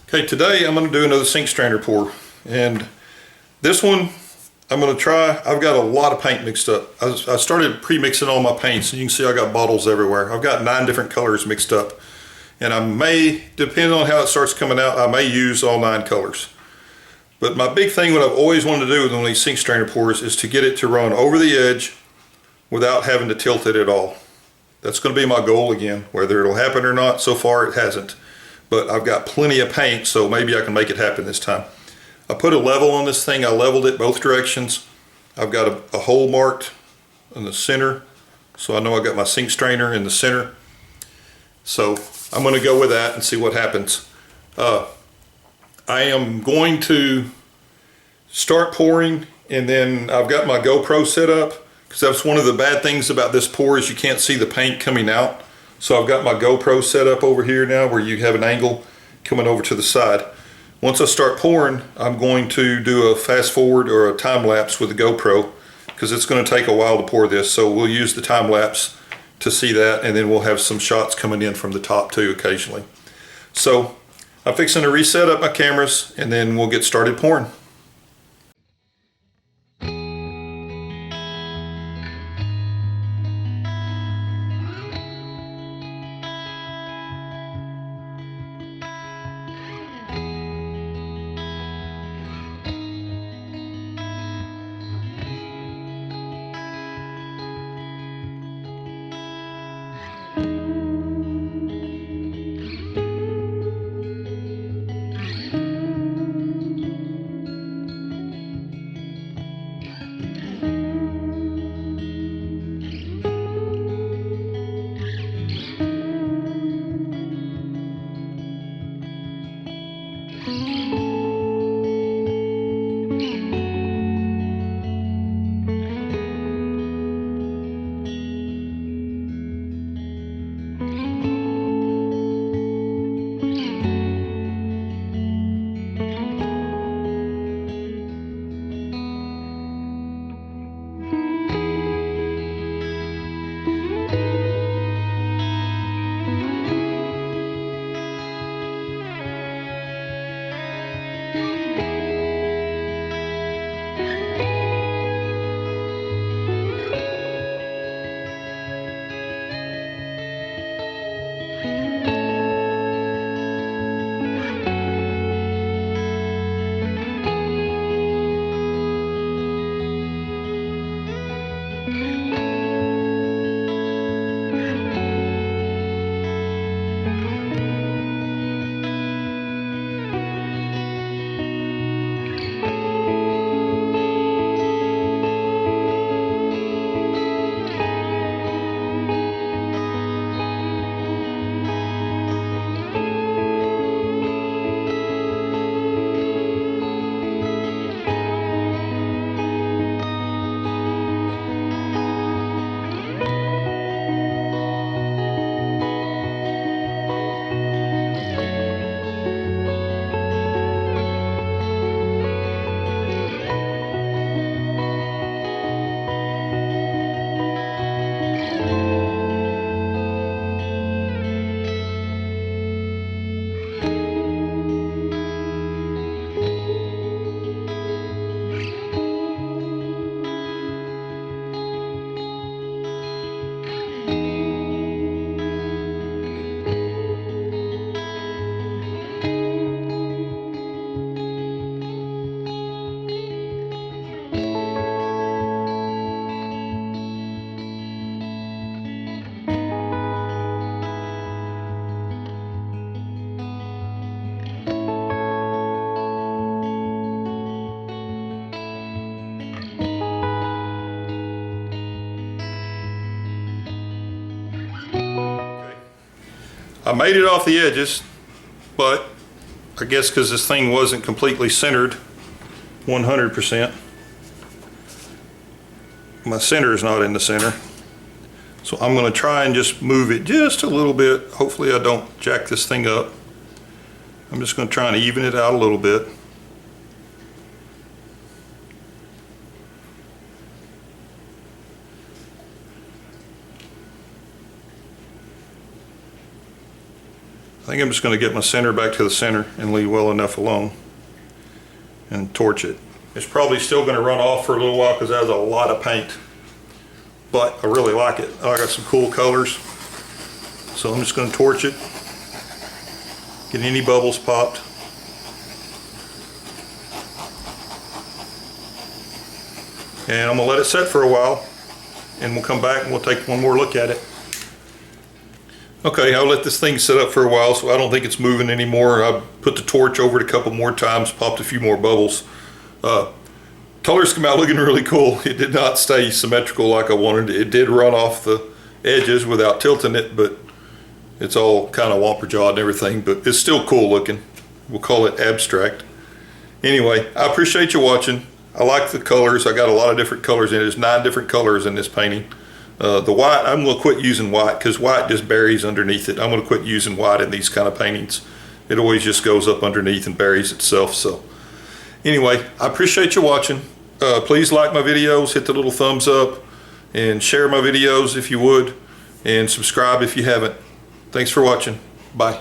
Okay, today I'm going to do another sink strainer pour, and this one I'm going to try. I've got a lot of paint mixed up. I started pre-mixing all my paints, and you can see I got bottles everywhere. I've got 9 different colors mixed up, and I may, depending on how it starts coming out, I may use all 9 colors. But my big thing, what I've always wanted to do with one of these sink strainer pours, is to get it to run over the edge without having to tilt it at all. That's going to be my goal again. Whether it'll happen or not, so far it hasn't. But I've got plenty of paint, so maybe I can make it happen this time. I put a level on this thing. I leveled it both directions. I've got a hole marked in the center, so I know I got my sink strainer in the center. So I'm going to go with that and see what happens. I am going to start pouring, and then I've got my GoPro set up, because that's one of the bad things about this pour is you can't see the paint coming out. So I've got my GoPro set up over here now, where you have an angle coming over to the side. Once I start pouring, I'm going to do a fast forward or a time lapse with the GoPro, because it's going to take a while to pour this. So we'll use the time lapse to see that, and then we'll have some shots coming in from the top too occasionally. So I'm fixing to reset up my cameras, and then we'll get started pouring. I made it off the edges, but I guess because this thing wasn't completely centered 100%, my center is not in the center. So I'm going to try and just move it just a little bit. Hopefully I don't jack this thing up. I'm just going to try and even it out a little bit. think I'm just going to get my center back to the center and leave well enough alone and torch it. It's probably still going to run off for a little while because that has a lot of paint, but I really like it. I got some cool colors, so I'm just going to torch it, get any bubbles popped. And I'm going to let it set for a while, and we'll come back and we'll take one more look at it. Okay, I'll let this thing sit up for a while, so I don't think it's moving anymore. I put the torch over it a couple more times, popped a few more bubbles. Colors come out looking really cool. It did not stay symmetrical like I wanted. It did run off the edges without tilting it, but it's all kind of whopper jawed and everything, but it's still cool looking. We'll call it abstract. Anyway, I appreciate you watching. I like the colors. I got a lot of different colors in it. There's 9 different colors in this painting. The white, I'm going to quit using white because white just buries underneath it. I'm going to quit using white in these kind of paintings. It always just goes up underneath and buries itself. So anyway, I appreciate you watching. Please like my videos, hit the little thumbs up, and share my videos if you would, and subscribe if you haven't. Thanks for watching. Bye.